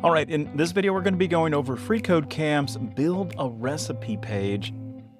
All right, in this video, we're going to be going over freeCodeCamp's Build a Recipe page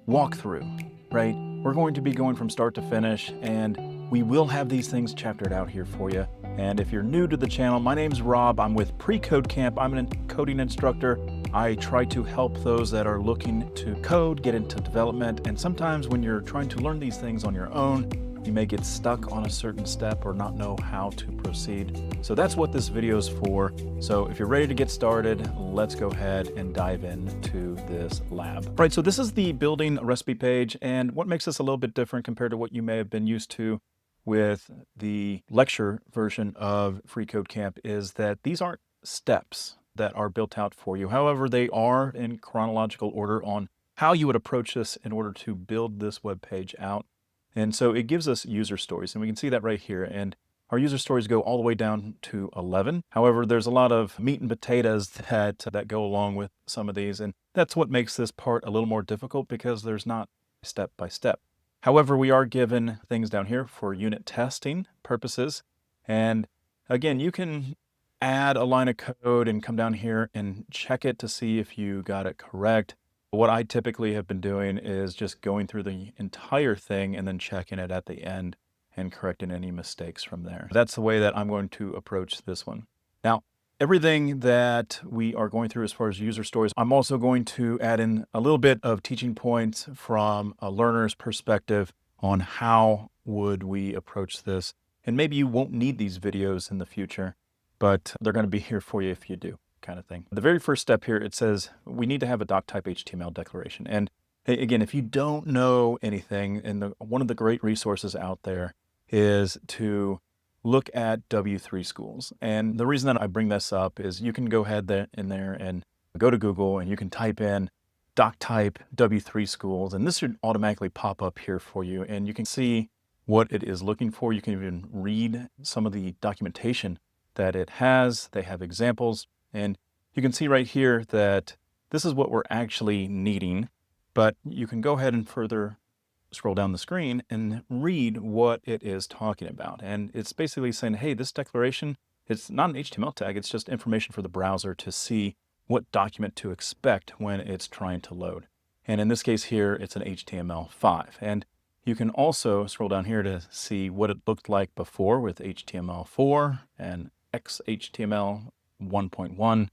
walkthrough, right? We're going to be going from start to finish, and we will have these things chaptered out here for you. And if you're new to the channel, my name's Rob. I'm with freeCodeCamp. I'm an coding instructor. I try to help those that are looking to code, get into development. And sometimes when you're trying to learn these things on your own, you may get stuck on a certain step or not know how to proceed. So that's what this video is for. So if you're ready to get started, let's go ahead and dive into this lab. All right, so this is the building a recipe page. And what makes this a little bit different compared to what you may have been used to with the lecture version of freeCodeCamp is that these aren't steps that are built out for you. However, they are in chronological order on how you would approach this in order to build this web page out. And so it gives us user stories, and we can see that right here. And our user stories go all the way down to 11. However, there's a lot of meat and potatoes that go along with some of these. And that's what makes this part a little more difficult because there's not step by step. However, we are given things down here for unit testing purposes. And again, you can add a line of code and come down here and check it to see if you got it correct. What I typically have been doing is just going through the entire thing and then checking it at the end and correcting any mistakes from there. That's the way that I'm going to approach this one. Now, everything that we are going through as far as user stories, I'm also going to add in a little bit of teaching points from a learner's perspective on how would we approach this. And maybe you won't need these videos in the future, but they're going to be here for you if you do. Kind of thing. The very first step here, it says we need to have a doc-type HTML declaration. And again, if you don't know anything, and one of the great resources out there is to look at W3 schools. And the reason that I bring this up is you can go ahead in there and go to Google and you can type in doc-type W3 schools, and this should automatically pop up here for you. And you can see what it is looking for. You can even read some of the documentation that it has. They have examples. And you can see right here that this is what we're actually needing, but you can go ahead and further scroll down the screen and read what it is talking about. And it's basically saying, hey, this declaration, it's not an HTML tag, it's just information for the browser to see what document to expect when it's trying to load. And in this case here, it's an HTML5. And you can also scroll down here to see what it looked like before with HTML4 and XHTML 1.1.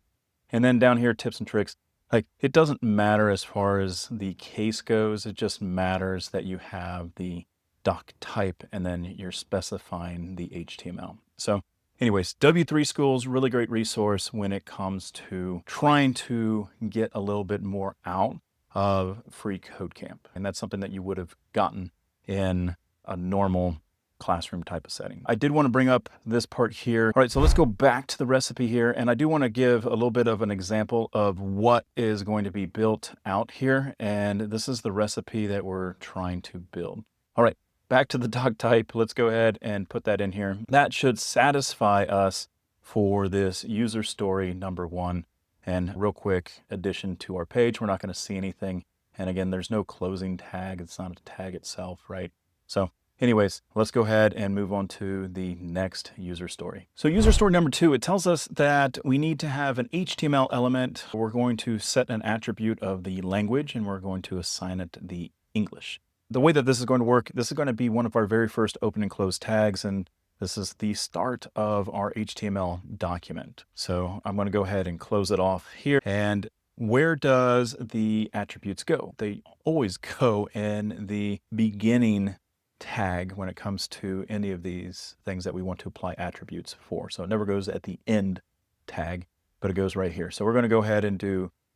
And then down here, tips and tricks. Like, it doesn't matter as far as the case goes. It just matters that you have the doc type and then you're specifying the HTML. So anyways, W3 Schools, really great resource when it comes to trying to get a little bit more out of freeCodeCamp. And that's something that you would have gotten in a normal classroom type of setting. I did want to bring up this part here. All right, so let's go back to the recipe here. And I do want to give a little bit of an example of what is going to be built out here. And this is the recipe that we're trying to build. All right, back to the doc type. Let's go ahead and put that in here. That should satisfy us for this user story number 1. And real quick addition to our page, we're not going to see anything. And again, there's no closing tag. It's not a tag itself, right? So anyways, let's go ahead and move on to the next user story. So user story number 2, it tells us that we need to have an HTML element. We're going to set an attribute of the language and we're going to assign it the English. The way that this is going to work, this is going to be one of our very first open and close tags, and this is the start of our HTML document. So I'm going to go ahead and close it off here. And where does the attributes go? They always go in the beginning tag when it comes to any of these things that we want to apply attributes for. So it never goes at the end tag, but it goes right here. So we're going to go ahead and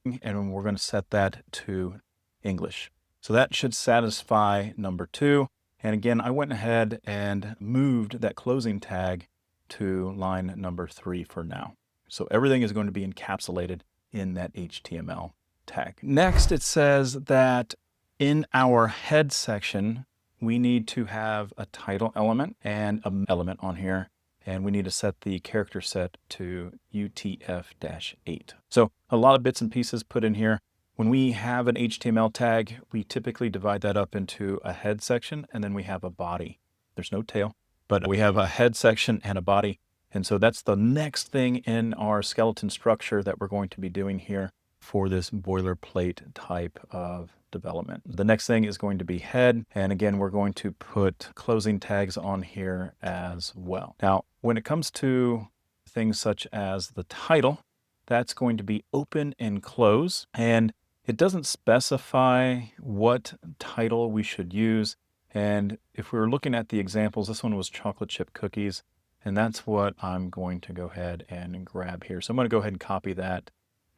we're going to set that to English. So that should satisfy number 2. And again, I went ahead and moved that closing tag to line number 3 for now. So everything is going to be encapsulated in that HTML tag. Next, it says that in our head section, we need to have a title element and an element on here, and we need to set the character set to UTF-8. So a lot of bits and pieces put in here. When we have an HTML tag, we typically divide that up into a head section, and then we have a body. There's no tail, but we have a head section and a body. And so that's the next thing in our skeleton structure that we're going to be doing here for this boilerplate type of development. The next thing is going to be head. And again, we're going to put closing tags on here as well. Now, when it comes to things such as the title, that's going to be open and close. And it doesn't specify what title we should use. And if we were looking at the examples, this one was chocolate chip cookies. And that's what I'm going to go ahead and grab here. So I'm going to go ahead and copy that,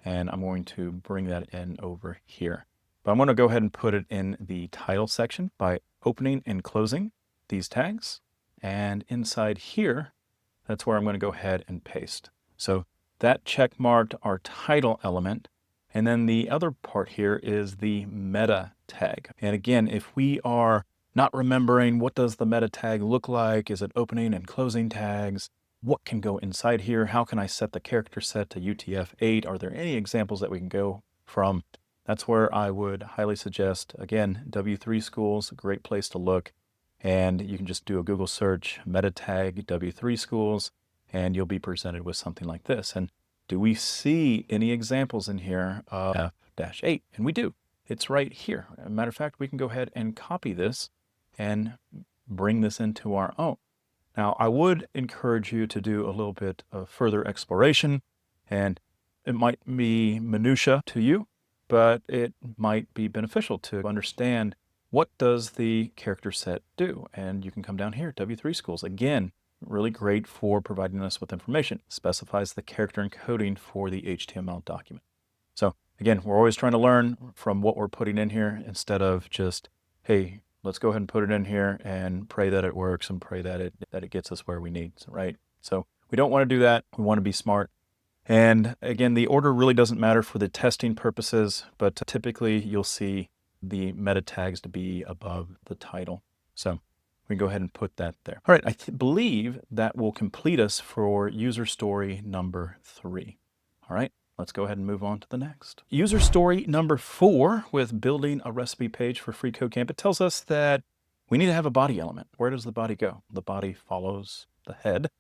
and I'm going to bring that in over here. But I'm going to go ahead and put it in the title section by opening and closing these tags. And inside here, that's where I'm going to go ahead and paste. So that check marked our title element. And then the other part here is the meta tag. And again, if we are not remembering what does the meta tag look like, is it opening and closing tags? What can go inside here? How can I set the character set to UTF-8? Are there any examples that we can go from? That's where I would highly suggest, again, W3 Schools, a great place to look. And you can just do a Google search, meta tag W3 Schools, and you'll be presented with something like this. And do we see any examples in here of F-8? And we do. It's right here. As a matter of fact, we can go ahead and copy this and bring this into our own. Now, I would encourage you to do a little bit of further exploration, and it might be minutia to you, but it might be beneficial to understand what does the character set do. And you can come down here, W3 Schools. Again, really great for providing us with information. Specifies the character encoding for the HTML document. So again, we're always trying to learn from what we're putting in here instead of just, hey, let's go ahead and put it in here and pray that it works and pray that it gets us where we need, right? So we don't want to do that. We want to be smart. And again, the order really doesn't matter for the testing purposes, but typically you'll see the meta tags to be above the title. So we can go ahead and put that there. All right, I believe that will complete us for user story number 3. All right. Let's go ahead and move on to the next. User story number 4 with building a recipe page for freeCodeCamp. It tells us that we need to have a body element. Where does the body go? The body follows the head,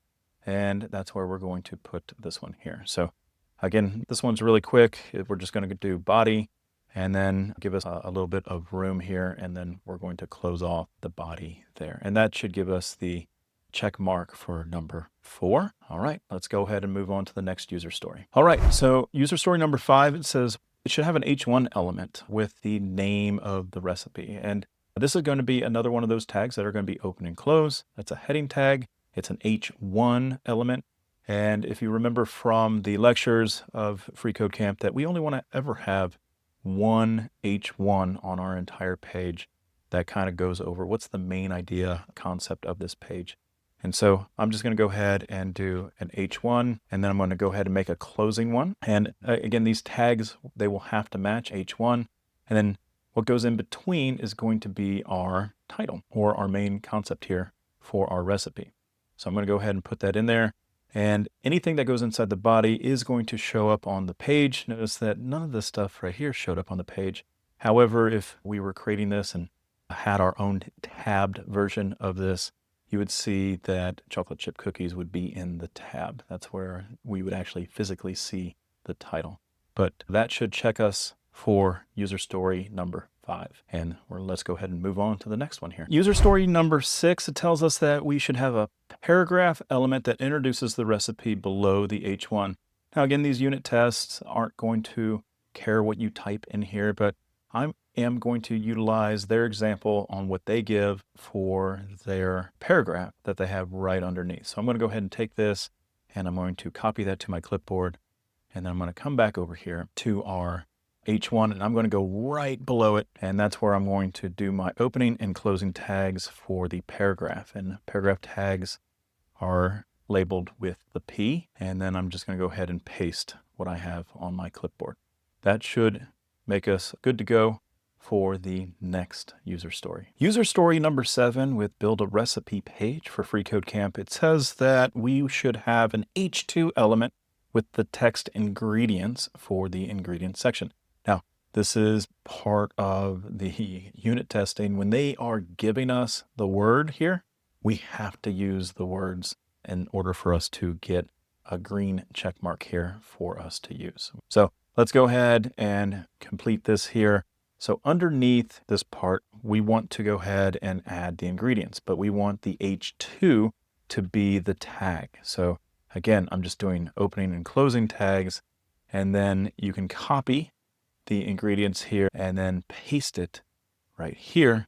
and that's where we're going to put this one here. So again, this one's really quick. We're just going to do body and then give us a little bit of room here, and then we're going to close off the body there. And that should give us the check mark for number 4. All right, let's go ahead and move on to the next user story. All right, so user story number 5, it says it should have an H1 element with the name of the recipe. And this is going to be another one of those tags that are going to be open and close. That's a heading tag. It's an H1 element. And if you remember from the lectures of freeCodeCamp that we only want to ever have one H1 on our entire page, that kind of goes over what's the main idea, concept of this page. And so I'm just going to go ahead and do an H1, and then I'm going to go ahead and make a closing one. And again, these tags, they will have to match H1. And then what goes in between is going to be our title or our main concept here for our recipe. So I'm going to go ahead and put that in there. And anything that goes inside the body is going to show up on the page. Notice that none of this stuff right here showed up on the page. However, if we were creating this and had our own tabbed version of this, you would see that chocolate chip cookies would be in the tab. That's where we would actually physically see the title. But that should check us for user story number 5. And let's go ahead and move on to the next one here. User story number 6, it tells us that we should have a paragraph element that introduces the recipe below the H1. Now again, these unit tests aren't going to care what you type in here, but I am going to utilize their example on what they give for their paragraph that they have right underneath. So I'm going to go ahead and take this and I'm going to copy that to my clipboard. And then I'm going to come back over here to our H1 and I'm going to go right below it. And that's where I'm going to do my opening and closing tags for the paragraph. And paragraph tags are labeled with the P. And then I'm just going to go ahead and paste what I have on my clipboard. That should make us good to go for the next user story. User story number 7 with build a recipe page for freeCodeCamp. It says that we should have an H2 element with the text ingredients for the ingredients section. Now, this is part of the unit testing. When they are giving us the word here, we have to use the words in order for us to get a green check mark here for us to use. So let's go ahead and complete this here. So underneath this part, we want to go ahead and add the ingredients, but we want the H2 to be the tag. So again, I'm just doing opening and closing tags, and then you can copy the ingredients here and then paste it right here.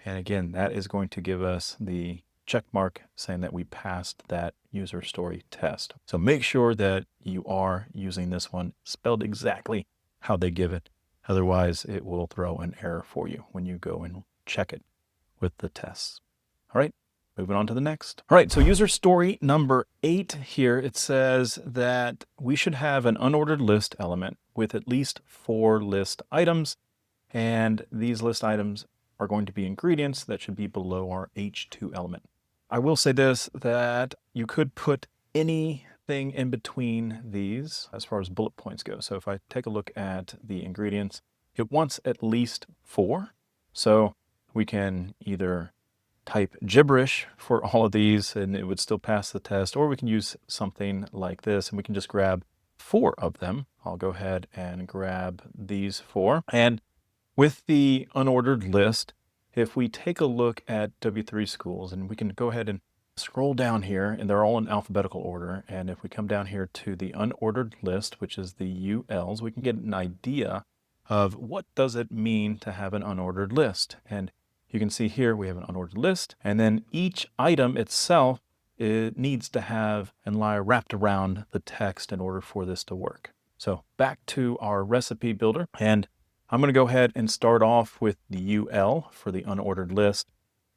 And again, that is going to give us the check mark saying that we passed that user story test. So make sure that you are using this one spelled exactly how they give it. Otherwise, it will throw an error for you when you go and check it with the tests. All right, moving on to the next. All right, so user story number 8 here, it says that we should have an unordered list element with at least 4 list items. And these list items are going to be ingredients that should be below our H2 element. I will say this, that you could put anything in between these as far as bullet points go. So if I take a look at the ingredients, it wants at least 4. So we can either type gibberish for all of these and it would still pass the test, or we can use something like this and we can just grab 4 of them. I'll go ahead and grab these 4. And with the unordered list, if we take a look at W3 schools, and we can go ahead and scroll down here, and they're all in alphabetical order. And if we come down here to the unordered list, which is the ULs, we can get an idea of what does it mean to have an unordered list. And you can see here we have an unordered list, and then each item itself, it needs to have and lie wrapped around the text in order for this to work. So back to our recipe builder, and I'm going to go ahead and start off with the UL for the unordered list,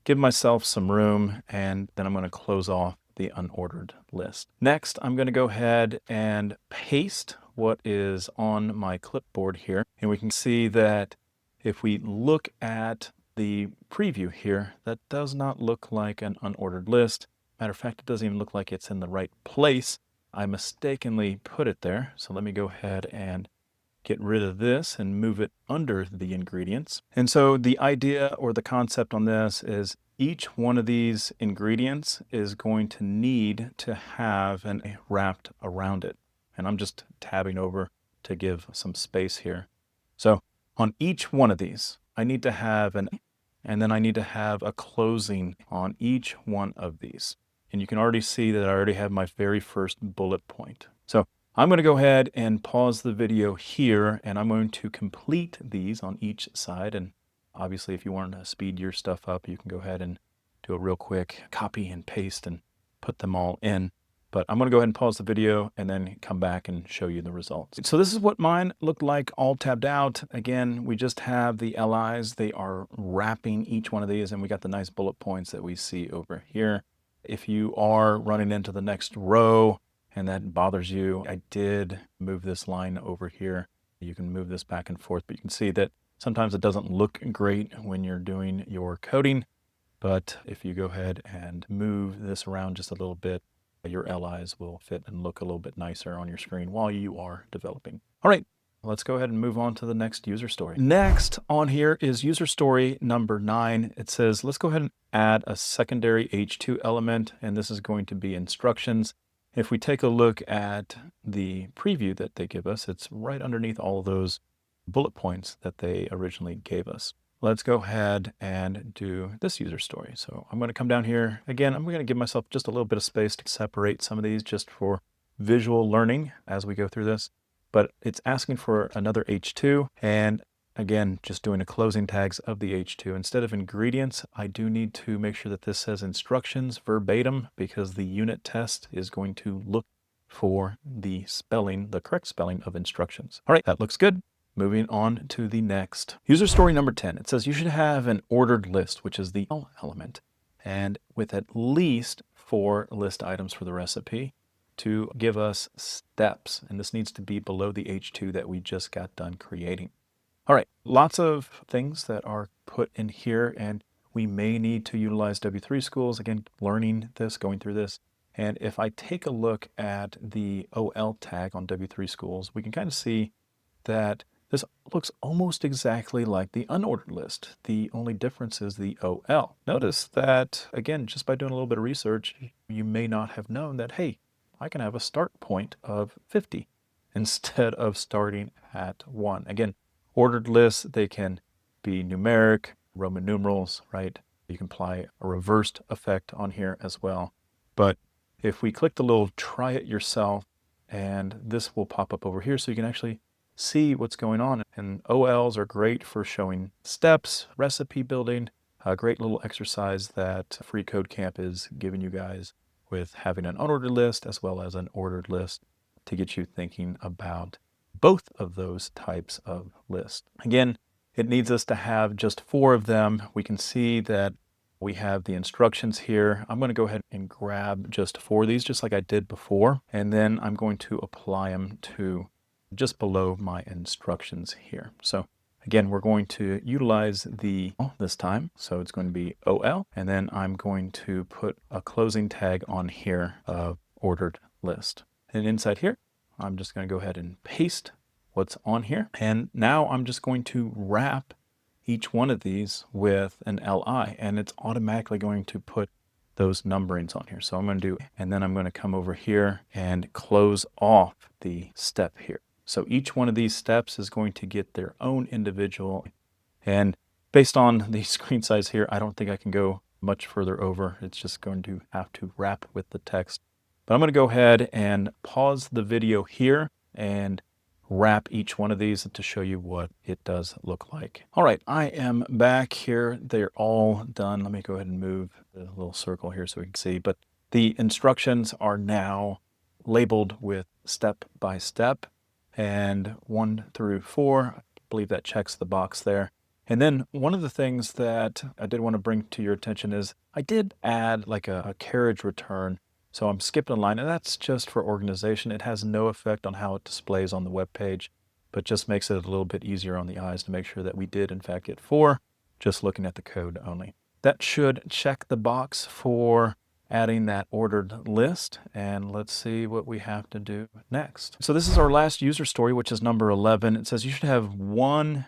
give myself some room, and then I'm going to close off the unordered list. Next, I'm going to go ahead and paste what is on my clipboard here. And we can see that if we look at the preview here, that does not look like an unordered list. Matter of fact, it doesn't even look like it's in the right place. I mistakenly put it there. So let me go ahead and get rid of this and move it under the ingredients. And so the idea or the concept on this is each one of these ingredients is going to need to have an wrapped around it. And I'm just tabbing over to give some space here. So on each one of these, I need to have and then I need to have a closing on each one of these. And you can already see that I already have my very first bullet point. So I'm going to go ahead and pause the video here, and I'm going to complete these on each side. And obviously, if you want to speed your stuff up, you can go ahead and do a real quick copy and paste and put them all in. But I'm going to go ahead and pause the video and then come back and show you the results. So this is what mine looked like all tabbed out. Again, we just have the LIs. They are wrapping each one of these, and we got the nice bullet points that we see over here. If you are running into the next row, and that bothers you, I did move this line over here. You can move this back and forth, but you can see that sometimes it doesn't look great when you're doing your coding. But if you go ahead and move this around just a little bit, your LIs will fit and look a little bit nicer on your screen while you are developing. All right, let's go ahead and move on to the next user story. Next on here is user story number 9. It says, let's go ahead and add a secondary H2 element, and this is going to be instructions. If we take a look at the preview that they give us, it's right underneath all of those bullet points that they originally gave us. Let's go ahead and do this user story. So I'm going to come down here. Again, I'm going to give myself just a little bit of space to separate some of these just for visual learning as we go through this. But it's asking for another H2. And again, just doing a closing tags of the H2. Instead of ingredients, I do need to make sure that this says instructions verbatim, because the unit test is going to look for the spelling, the correct spelling of instructions. All right, that looks good. Moving on to the next. User story number 10. It says you should have an ordered list, which is the element, and with at least 4 list items for the recipe to give us steps. And this needs to be below the H2 that we just got done creating. All right, lots of things that are put in here, and we may need to utilize W3 schools, again, learning this, going through this. And if I take a look at the OL tag on W3 schools, we can kind of see that This looks almost exactly like the unordered list. The only difference is the OL. Notice that, again, just by doing a little bit of research, you may not have known that, hey, I can have a start point of 50 instead of starting at 1. Again, ordered lists, they can be numeric, Roman numerals, right? You can apply a reversed effect on here as well. But if we click the little try it yourself, and this will pop up over here so you can actually see what's going on. And OLs are great for showing steps, recipe building, a great little exercise that freeCodeCamp is giving you guys with having an unordered list as well as an ordered list to get you thinking about both of those types of lists. Again, it needs us to have just 4 of them. We can see that we have the instructions here. I'm going to go ahead and grab just 4 of these, just like I did before, and then I'm going to apply them to just below my instructions here. So again, we're going to utilize the this time. So it's going to be OL, and then I'm going to put a closing tag on here of ordered list. And inside here, I'm just going to go ahead and paste what's on here. And now I'm just going to wrap each one of these with an LI, and it's automatically going to put those numberings on here. So I'm going to do, and then I'm going to come over here and close off the step here. So each one of these steps is going to get their own individual. And based on the screen size here, I don't think I can go much further over. It's just going to have to wrap with the text. But I'm going to go ahead and pause the video here and wrap each one of these to show you what it does look like. All right, I am back here. They're all done. Let me go ahead and move the little circle here so we can see. But the instructions are now labeled with step by step, and 1 through 4. I believe that checks the box there. And then one of the things that I did want to bring to your attention is I did add like a carriage return. So I'm skipping a line, and that's just for organization. It has no effect on how it displays on the web page, but just makes it a little bit easier on the eyes to make sure that we did in fact get 4, just looking at the code only. That should check the box for adding that ordered list, and let's see what we have to do next. So this is our last user story, which is number 11. It says you should have 1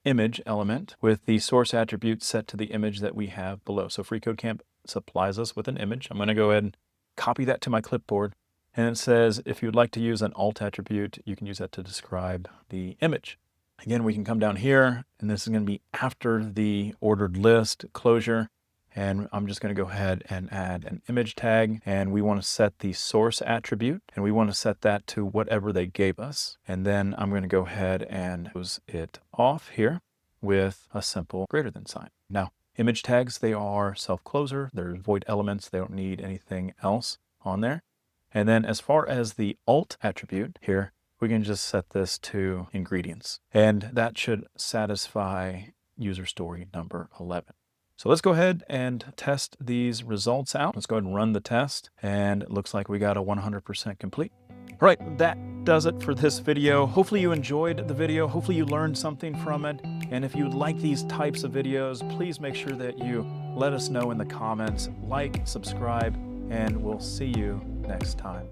image element with the source attribute set to the image that we have below. So freeCodeCamp supplies us with an image. I'm going to go ahead and copy that to my clipboard, and it says if you'd like to use an alt attribute, you can use that to describe the image. Again, we can come down here, and this is going to be after the ordered list closure. And I'm just going to go ahead and add an image tag, and we want to set the source attribute, and we want to set that to whatever they gave us. And then I'm going to go ahead and close it off here with a simple greater than sign. Now, image tags, they are self-closer. They're void elements. They don't need anything else on there. And then as far as the alt attribute here, we can just set this to ingredients, and that should satisfy user story number 11. So let's go ahead and test these results out. Let's go ahead and run the test, and it looks like we got a 100% complete. All right, that does it for this video. Hopefully you enjoyed the video. Hopefully you learned something from it. And if you like these types of videos, please make sure that you let us know in the comments, like, subscribe, and we'll see you next time.